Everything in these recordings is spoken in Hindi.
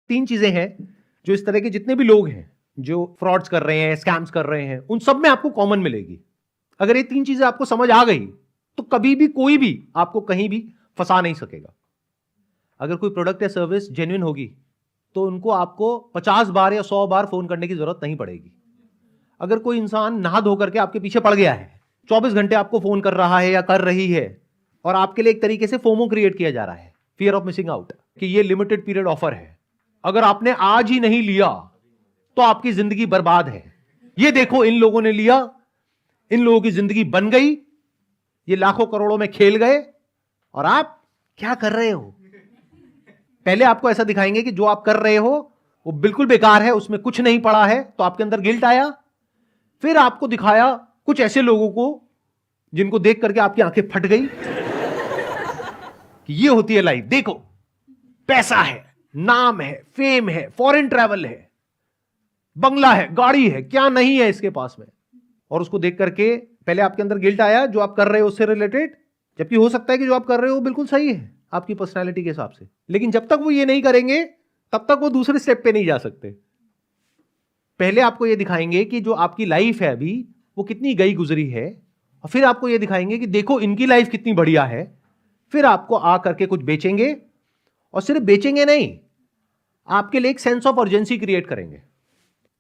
तीन चीजें हैं जो इस तरह के जितने भी लोग हैं जो फ्रॉड्स कर रहे हैं, स्कैम्स कर रहे हैं, उन सब में आपको कॉमन मिलेगी। अगर ये तीन चीजें आपको समझ आ गई तो कभी भी कोई भी आपको कहीं भी फंसा नहीं सकेगा। अगर कोई प्रोडक्ट या सर्विस जेन्युइन होगी तो उनको आपको 50 बार या 100 बार फोन करने की जरूरत नहीं पड़ेगी। अगर कोई इंसान नहा धो करके आपके पीछे पड़ गया है, 24 घंटे आपको फोन कर रहा है या कर रही है, और आपके लिए एक तरीके से फोमो क्रिएट किया जा रहा है, फियर ऑफ मिसिंग आउट, कि ये लिमिटेड पीरियड ऑफर है, अगर आपने आज ही नहीं लिया तो आपकी जिंदगी बर्बाद है। ये देखो इन लोगों ने लिया, इन लोगों की जिंदगी बन गई, ये लाखों करोड़ों में खेल गए, और आप क्या कर रहे हो? पहले आपको ऐसा दिखाएंगे कि जो आप कर रहे हो वो बिल्कुल बेकार है, उसमें कुछ नहीं पड़ा है, तो आपके अंदर गिल्ट आया। फिर आपको दिखाया कुछ ऐसे लोगों को जिनको देख करके आपकी आंखें फट गई कि ये होती है लाइफ। देखो, पैसा है, नाम है, फेम है, फॉरेन ट्रैवल है, बंगला है, गाड़ी है, क्या नहीं है इसके पास में। और उसको देख करके पहले आपके अंदर गिल्ट आया जो आप कर रहे हो उससे रिलेटेड, जबकि हो सकता है कि जो आप कर रहे हो बिल्कुल सही है आपकी पर्सनालिटी के हिसाब से। लेकिन जब तक वो ये नहीं करेंगे तब तक वो दूसरे स्टेप पे नहीं जा सकते। पहले आपको ये दिखाएंगे कि जो आपकी लाइफ है अभी वो कितनी गई गुजरी है, और फिर आपको ये दिखाएंगे कि देखो इनकी लाइफ कितनी बढ़िया है। फिर आपको आ करके कुछ बेचेंगे, और सिर्फ बेचेंगे नहीं, आपके लिए एक सेंस ऑफ अर्जेंसी क्रिएट करेंगे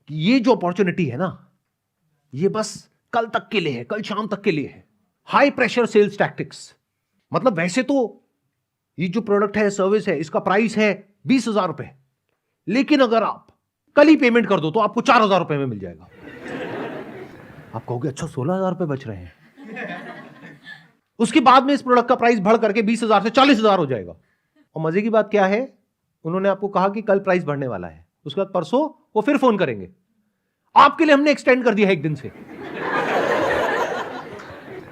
कि ये जो अपॉर्चुनिटी है ना, ये बस कल तक के लिए है, कल शाम तक के लिए है। हाई प्रेशर सेल्स टैक्टिक्स, मतलब वैसे तो ये जो प्रोडक्ट है, सर्विस है, इसका प्राइस है 20,000 रुपए, लेकिन अगर आप कल ही पेमेंट कर दो तो आपको 4,000 रुपए में मिल जाएगा। आप कहोगे अच्छा 16,000 रुपए बच रहे हैं। उसके बाद में इस प्रोडक्ट का प्राइस बढ़ करके 20,000 से 40,000 हो जाएगा। और मजे की बात क्या है, उन्होंने आपको कहा कि कल प्राइस बढ़ने वाला है, उसके बाद परसों वो फिर फोन करेंगे, आपके लिए हमने एक्सटेंड कर दिया है 1 दिन से।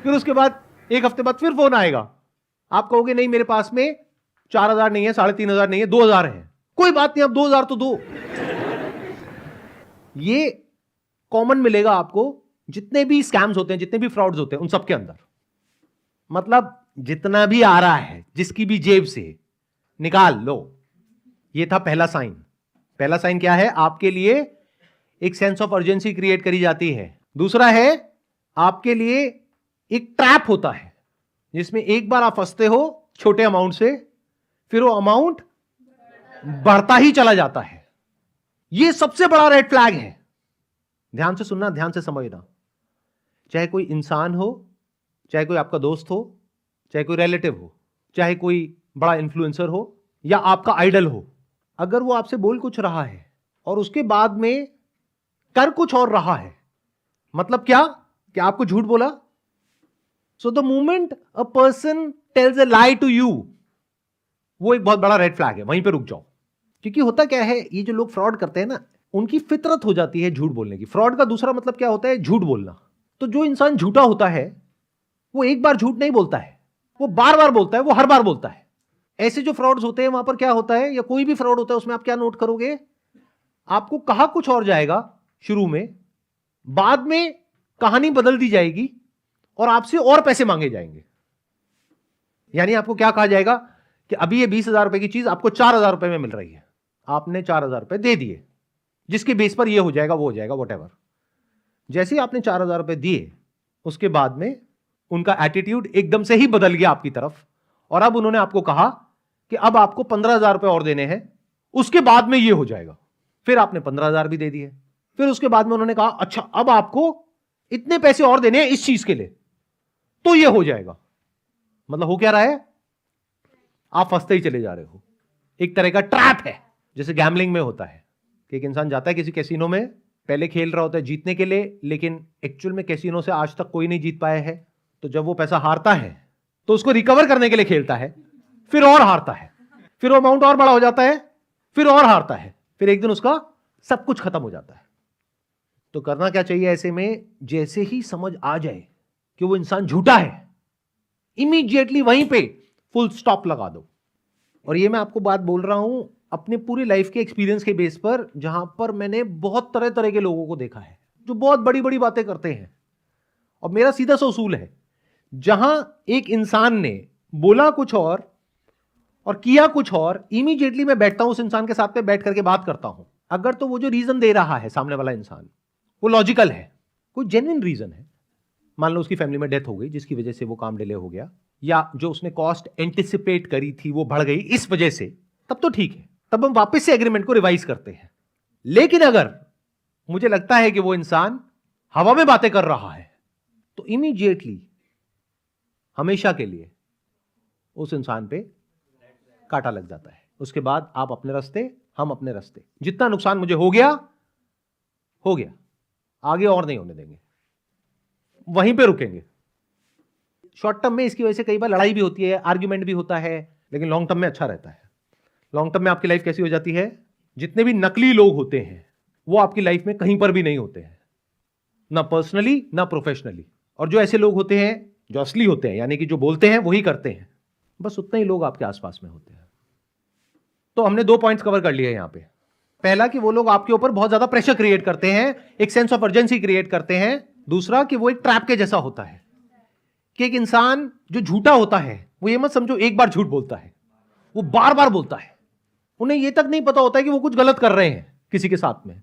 फिर उसके बाद 1 हफ्ते बाद फिर फोन आएगा, आप कहोगे नहीं मेरे पास में 4,000 नहीं है, 3,500 नहीं है, 2,000 है। कोई बात नहीं, आप 2,000 तो दो। ये कॉमन मिलेगा आपको जितने भी स्कैम्स होते हैं, जितने भी फ्रॉड्स होते हैं, उन सबके अंदर। मतलब जितना भी आ रहा है जिसकी भी जेब से निकाल लो। ये था पहला साइन। पहला साइन क्या है? आपके लिए एक सेंस ऑफ अर्जेंसी क्रिएट करी जाती है। दूसरा है आपके लिए एक ट्रैप होता है जिसमें एक बार आप फंसते हो छोटे अमाउंट से, फिर वो अमाउंट बढ़ता ही चला जाता है। ये सबसे बड़ा रेड फ्लैग है। ध्यान से सुनना, ध्यान से समझना। चाहे कोई इंसान हो, चाहे कोई आपका दोस्त हो, चाहे कोई रिलेटिव हो, चाहे कोई बड़ा इन्फ्लुएंसर हो या आपका आइडल हो, अगर वो आपसे बोल कुछ रहा है और उसके बाद में कर कुछ और रहा है, मतलब क्या कि आपको झूठ बोला, so the moment a person tells a lie to you, वो एक बहुत बड़ा रेड फ्लैग है। वहीं पे रुक जाओ। क्योंकि होता क्या है, ये जो लोग फ्रॉड करते हैं ना, उनकी फितरत हो जाती है झूठ बोलने की। फ्रॉड का दूसरा मतलब क्या होता है? झूठ बोलना। तो जो इंसान झूठा होता है वो एक बार झूठ नहीं बोलता है, वो बार बार बोलता है, वो हर बार बोलता है। ऐसे जो फ्रॉड्स होते हैं वहां पर क्या होता है, या कोई भी फ्रॉड होता है उसमें आप क्या नोट करोगे, आपको कहा कुछ और जाएगा शुरू में, बाद में कहानी बदल दी जाएगी और आपसे और पैसे मांगे जाएंगे। यानी आपको क्या कहा जाएगा कि अभी ये 20,000 रुपए की चीज आपको 4,000 रुपए में मिल रही है, आपने 4,000 रुपए दे दिए, जिसके बेस पर ये हो जाएगा, वो हो जाएगा, वॉटेवर। जैसे ही आपने 4,000 रुपए दिए, उसके बाद में उनका एटीट्यूड एकदम से ही बदल गया आपकी तरफ, और अब उन्होंने आपको कहा कि अब आपको 15,000 रुपए और देने हैं, उसके बाद में ये हो जाएगा। फिर आपने 15,000 भी दे दिए। फिर उसके बाद में उन्होंने कहा अच्छा अब आपको इतने पैसे और देने हैं इस चीज के लिए, तो ये हो जाएगा। मतलब हो क्या रहा है, आप फंसते ही चले जा रहे हो। एक तरह का ट्रैप है, जैसे गैम्बलिंग में होता है कि एक इंसान जाता है किसी कैसीनो में, पहले खेल रहा होता है जीतने के लिए, लेकिन एक्चुअल में कैसीनो से आज तक कोई नहीं जीत पाया है। तो जब वो पैसा हारता है तो उसको रिकवर करने के लिए खेलता है, फिर और हारता है, फिर वो अमाउंट और बड़ा हो जाता है, फिर और हारता है, फिर एक दिन उसका सब कुछ खत्म हो जाता है। तो करना क्या चाहिए ऐसे में? जैसे ही समझ आ जाए कि वो इंसान झूठा है, इमीडिएटली वहीं पे फुल स्टॉप लगा दो। और ये मैं आपको बात बोल रहा हूं अपने पूरी लाइफ के एक्सपीरियंस के बेस पर, जहां पर मैंने बहुत तरह तरह के लोगों को देखा है जो बहुत बड़ी बड़ी बातें करते हैं। और मेरा सीधा सा उसूल है, जहां एक इंसान ने बोला कुछ और और किया कुछ और, इमीडिएटली मैं बैठता हूं उस इंसान के साथ में, बैठ करके बात करता हूं। अगर तो वो जो रीजन दे रहा है सामने वाला इंसान वो लॉजिकल है, कोई जेन्युइन रीजन है, मान लो उसकी फैमिली में डेथ हो गई जिसकी वजह से वो काम डिले हो गया, या जो उसने कॉस्ट एंटिसिपेट करी थी वो बढ़ गई इस वजह से, तब तो ठीक है, तब हम वापस से एग्रीमेंट को रिवाइज करते हैं। लेकिन अगर मुझे लगता है कि वो इंसान हवा में बातें कर रहा है, तो इमीडिएटली हमेशा के लिए उस इंसान पे कांटा लग जाता है। उसके बाद आप अपने रास्ते, हम अपने रास्ते। जितना नुकसान मुझे हो गया, आगे और नहीं होने देंगे, वहीं पे रुकेंगे। शॉर्ट टर्म में इसकी वजह से कई बार लड़ाई भी होती है, आर्ग्यूमेंट भी होता है, लेकिन लॉन्ग टर्म में अच्छा रहता है। लॉन्ग टर्म में आपकी लाइफ कैसी हो जाती है, जितने भी नकली लोग होते हैं वो आपकी लाइफ में कहीं पर भी नहीं होते हैं, ना पर्सनली ना प्रोफेशनली। और जो ऐसे लोग होते हैं जो असली होते हैं, यानी कि जो बोलते हैं वही करते हैं, बस उतने ही लोग आपके आसपास में होते हैं। तो हमने 2 पॉइंट्स कवर कर लिए यहां पे। पहला कि वो लोग आपके ऊपर बहुत ज्यादा प्रेशर क्रिएट करते हैं, एक सेंस ऑफ अर्जेंसी क्रिएट करते हैं। दूसरा कि वो एक ट्रैप के जैसा होता है, कि एक इंसान जो झूठा होता है वो ये मत समझो एक बार झूठ बोलता है, वो बार बार बोलता है। उन्हें ये तक नहीं पता होता है कि वो कुछ गलत कर रहे हैं किसी के साथ में,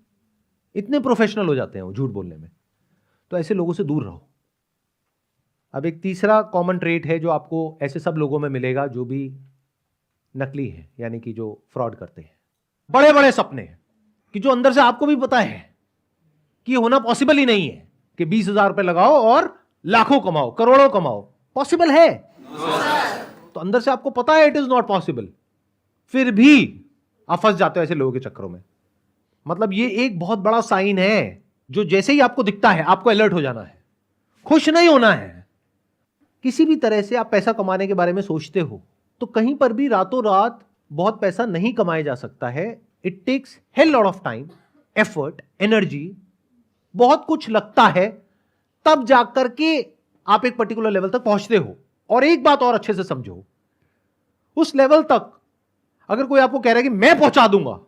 इतने प्रोफेशनल हो जाते हैं वो झूठ बोलने में। तो ऐसे लोगों से दूर रहो। अब एक तीसरा कॉमन ट्रेट है जो आपको ऐसे सब लोगों में मिलेगा जो भी नकली है, यानी कि जो फ्रॉड करते हैं। बड़े बड़े सपने कि जो अंदर से आपको भी पता है कि ये होना पॉसिबल ही नहीं है, कि 20,000 रुपए लगाओ और लाखों कमाओ, करोड़ों कमाओ। पॉसिबल है तो अंदर से आपको पता है इट इज नॉट पॉसिबल, फिर भी आप फंस जाते हो ऐसे लोगों के चक्करों में। मतलब ये एक बहुत बड़ा साइन है जो जैसे ही आपको दिखता है आपको अलर्ट हो जाना है, खुश नहीं होना है। किसी भी तरह से आप पैसा कमाने के बारे में सोचते हो तो कहीं पर भी रातों रात बहुत पैसा नहीं कमाया जा सकता है। It takes hell lot of time, effort, energy, बहुत कुछ लगता है, तब जाकर के आप एक पर्टिकुलर लेवल तक पहुंचते हो। और एक बात और अच्छे से समझो, उस लेवल तक अगर कोई आपको कह रहा है कि मैं पहुंचा दूंगा,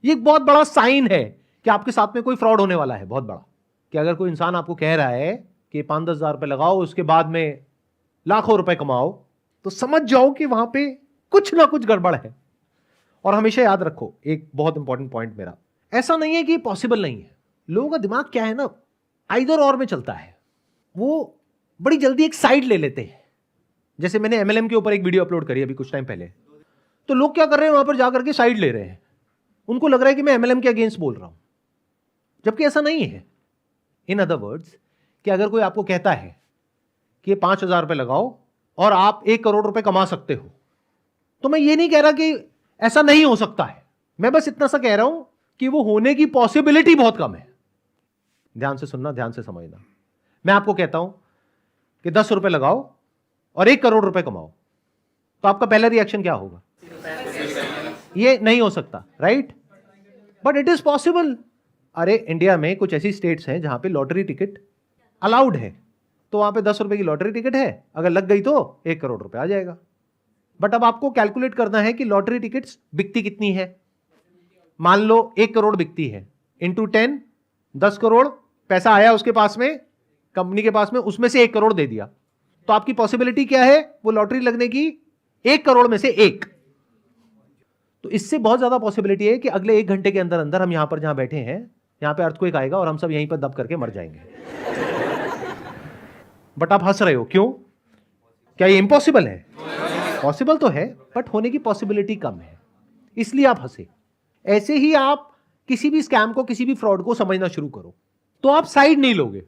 ये एक बहुत बड़ा साइन है कि आपके साथ में कोई फ्रॉड होने वाला है, बहुत बड़ा। कि अगर कोई इंसान आपको कह रहा है कि 5-10 हजार रुपए लगाओ उसके बाद में लाखों रुपए कमाओ, तो समझ जाओ कि वहां पे कुछ ना कुछ गड़बड़ है। और हमेशा याद रखो एक बहुत इंपॉर्टेंट पॉइंट मेरा, ऐसा नहीं है कि पॉसिबल नहीं है। लोगों का दिमाग क्या है ना, आइदर और में चलता है। वो बड़ी जल्दी एक साइड ले लेते हैं। जैसे मैंने MLM के ऊपर एक वीडियो अपलोड करी अभी कुछ टाइम पहले, तो लोग क्या कर रहे हैं वहां पर जाकर के साइड ले रहे हैं। उनको लग रहा है कि मैं MLM के अगेंस्ट बोल रहा हूं, जबकि ऐसा नहीं है। इन अदर वर्ड्स, कि अगर कोई आपको कहता है कि 5,000 रुपए लगाओ और आप 1 करोड़ रुपए कमा सकते हो, तो मैं ये नहीं कह रहा कि ऐसा नहीं हो सकता है, मैं बस इतना सा कह रहा हूं कि वो होने की पॉसिबिलिटी बहुत कम है। ध्यान से सुनना, ध्यान से समझना। मैं आपको कहता हूं कि 10 रुपए लगाओ और 1 करोड़ रुपए कमाओ, तो आपका पहला रिएक्शन क्या होगा? ये नहीं हो सकता, right? But it is possible. अरे इंडिया में कुछ ऐसी स्टेट्स हैं जहां पे लॉटरी टिकट अलाउड है, तो वहां पे 10 रुपए की लॉटरी टिकट है, अगर लग गई तो 1 करोड़ रुपए आ जाएगा। बट अब आपको कैलकुलेट करना है कि लॉटरी टिकट्स बिकती कितनी है। मान लो 1 करोड़ बिकती है, इंटू 10, 10 करोड़ पैसा आया उसके पास में, कंपनी के पास में, उसमें से 1 करोड़ दे दिया, तो आपकी पॉसिबिलिटी क्या है वो लॉटरी लगने की? 1 करोड़ में से 1। तो इससे बहुत ज्यादा पॉसिबिलिटी है कि अगले 1 घंटे के अंदर अंदर हम यहां पर जहां बैठे हैं, यहां पे अर्थक्वेक आएगा और हम सब यहीं पर दब करके मर जाएंगे। बट आप हंस रहे हो, क्यों? क्या ये इम्पॉसिबल है? पॉसिबल तो है, बट होने की पॉसिबिलिटी कम है, इसलिए आप हंसे। ऐसे ही आप किसी भी स्कैम को, किसी भी फ्रॉड को समझना शुरू करो, तो आप साइड नहीं लोगे,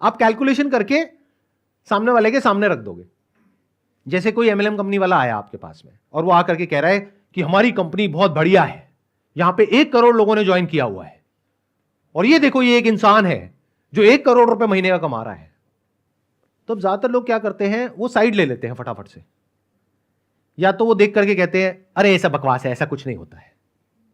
आप कैलकुलेशन करके सामने वाले के सामने रख दोगे। जैसे कोई MLM कंपनी वाला आया आपके पास में और वो आकर के कह रहा है कि हमारी कंपनी बहुत बढ़िया है, यहां पे 1 करोड़ लोगों ने ज्वाइन किया हुआ है, और ये देखो ये एक इंसान है जो 1 करोड़ रुपए महीने का कमा रहा है। तो अब ज्यादातर लोग क्या करते हैं, वो साइड ले लेते हैं फटाफट से, या तो वो देख करके कहते हैं अरे ऐसा बकवास है, ऐसा कुछ नहीं होता है।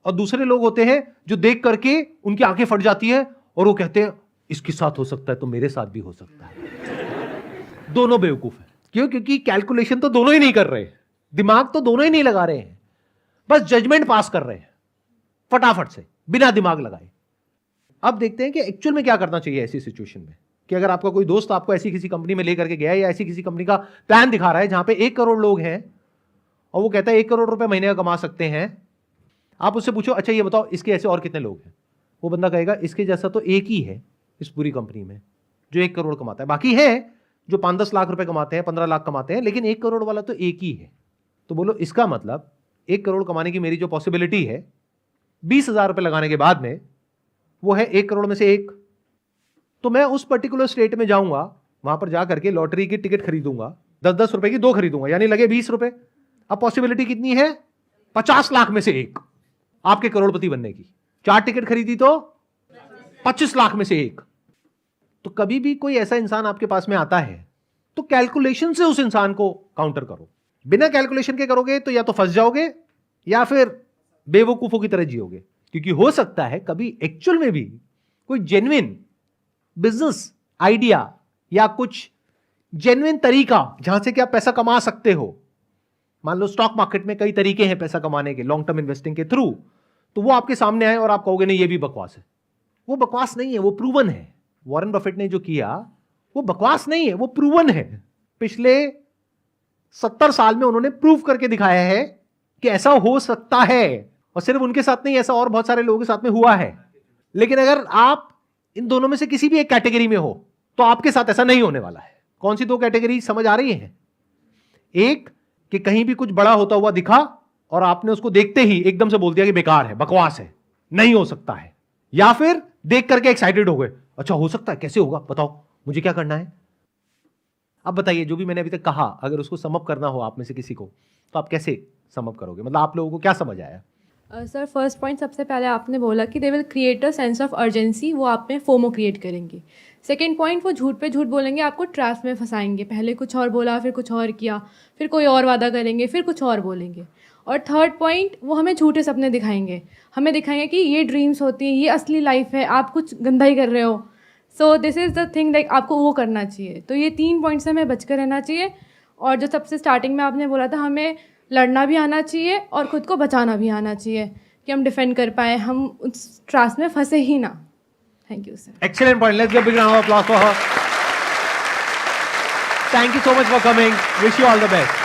और दूसरे लोग होते हैं जो देख करके उनकी आंखें फट जाती है और वो कहते हैं इसके साथ हो सकता है तो मेरे साथ भी हो सकता है। दोनों बेवकूफ है। क्यों? क्योंकि कैलकुलेशन तो दोनों ही नहीं कर रहे, दिमाग तो दोनों ही नहीं लगा रहे हैं, बस जजमेंट पास कर रहे हैं फटाफट से बिना दिमाग लगाए। अब देखते हैं कि एक्चुअल में क्या करना चाहिए ऐसी सिचुएशन में। कि अगर आपका कोई दोस्त आपको ऐसी किसी कंपनी में लेकर के गया है, या ऐसी किसी कंपनी का प्लान दिखा रहा है जहां पे 1 करोड़ लोग हैं और वो कहता है 1 करोड़ रुपए महीने का कमा सकते हैं, आप उससे पूछो अच्छा ये बताओ इसके ऐसे और कितने लोग हैं, वो बंदा कहेगा इसके जैसा तो एक ही है इस पूरी कंपनी में जो 1 करोड़ कमाता है, बाकी है जो 5-10 लाख रुपए कमाते हैं, 15 लाख कमाते हैं, लेकिन 1 करोड़ वाला तो एक ही है। तो बोलो इसका मतलब 1 करोड़ कमाने की मेरी जो पॉसिबिलिटी है 20,000 रुपए लगाने के बाद में वो है 1 करोड़ में से एक। तो मैं उस पर्टिकुलर स्टेट में जाऊंगा, वहां पर जाकर के लॉटरी की टिकट खरीदूंगा, 10-10 रुपए की 2 खरीदूंगा, यानी लगे 20 रुपए। अब पॉसिबिलिटी कितनी है? 50 लाख में से एक आपके करोड़पति बनने की। 4 टिकट खरीदी तो 25 लाख में से एक। तो कभी भी कोई ऐसा इंसान आपके पास में आता है तो कैलकुलेशन से उस इंसान को काउंटर करो। बिना कैलकुलेशन के करोगे तो या तो फंस जाओगे या फिर बेवकूफों की तरह जियोगे, क्योंकि हो सकता है कभी एक्चुअल में भी कोई जेन्युइन बिजनेस आइडिया या कुछ जेन्युइन तरीका जहां से कि आप पैसा कमा सकते हो। मान लो स्टॉक मार्केट में कई तरीके हैं पैसा कमाने के, लॉन्ग टर्म इन्वेस्टिंग के थ्रू, तो वो आपके सामने आए और आप कहोगे नहीं ये भी बकवास है। वो बकवास नहीं है, वो प्रूवन है। वॉरेन बफेट ने जो किया वो बकवास नहीं है, वो प्रूवन है। पिछले 70 साल में उन्होंने प्रूव करके दिखाया है कि ऐसा हो सकता है, और सिर्फ उनके साथ नहीं, ऐसा और बहुत सारे लोगों के साथ में हुआ है। लेकिन अगर आप इन दोनों में से किसी भी एक कैटेगरी में हो तो आपके साथ ऐसा नहीं होने वाला है। कौन सी 2 कैटेगरी समझ आ रही है? एक कि कहीं भी कुछ बड़ा होता हुआ दिखा और आपने उसको देखते ही एकदम से बोल दिया कि बेकार है, बकवास है, नहीं हो सकता है, या फिर देख करके एक्साइटेड हो गए, अच्छा हो सकता है, कैसे होगा बताओ, मुझे क्या करना है। अब बताइए जो भी मैंने अभी तक कहा अगर उसको समअप करना हो आप में से किसी को तो आप कैसे समअप करोगे? मतलब आप लोगों को क्या समझ आया? सर फर्स्ट पॉइंट सबसे पहले आपने बोला कि they will create a sense of urgency, वो आप में फोमो क्रिएट करेंगे। सेकंड पॉइंट, वो झूठ पे झूठ बोलेंगे, आपको ट्रैप में फंसाएंगे। पहले कुछ और बोला, फिर कुछ और किया, फिर कोई और वादा करेंगे, फिर कुछ और बोलेंगे। और थर्ड पॉइंट, वो हमें झूठे सपने दिखाएंगे, हमें दिखाएंगे कि ये ड्रीम्स होती हैं, ये असली लाइफ है, आप कुछ गंदा ही कर रहे हो। So this is the thing, like आपको वो करना चाहिए। तो ये 3 पॉइंट से हमें बचकर रहना चाहिए। और जो सबसे स्टार्टिंग में आपने बोला था, हमें लड़ना भी आना चाहिए और ख़ुद को बचाना भी आना चाहिए कि हम डिफेंड कर पाए, हम उस ट्रास्ट में फंसे ही ना। Thank you sir. Excellent point. Let's give a big round of applause for her. Thank you so much for coming. Wish you all the best.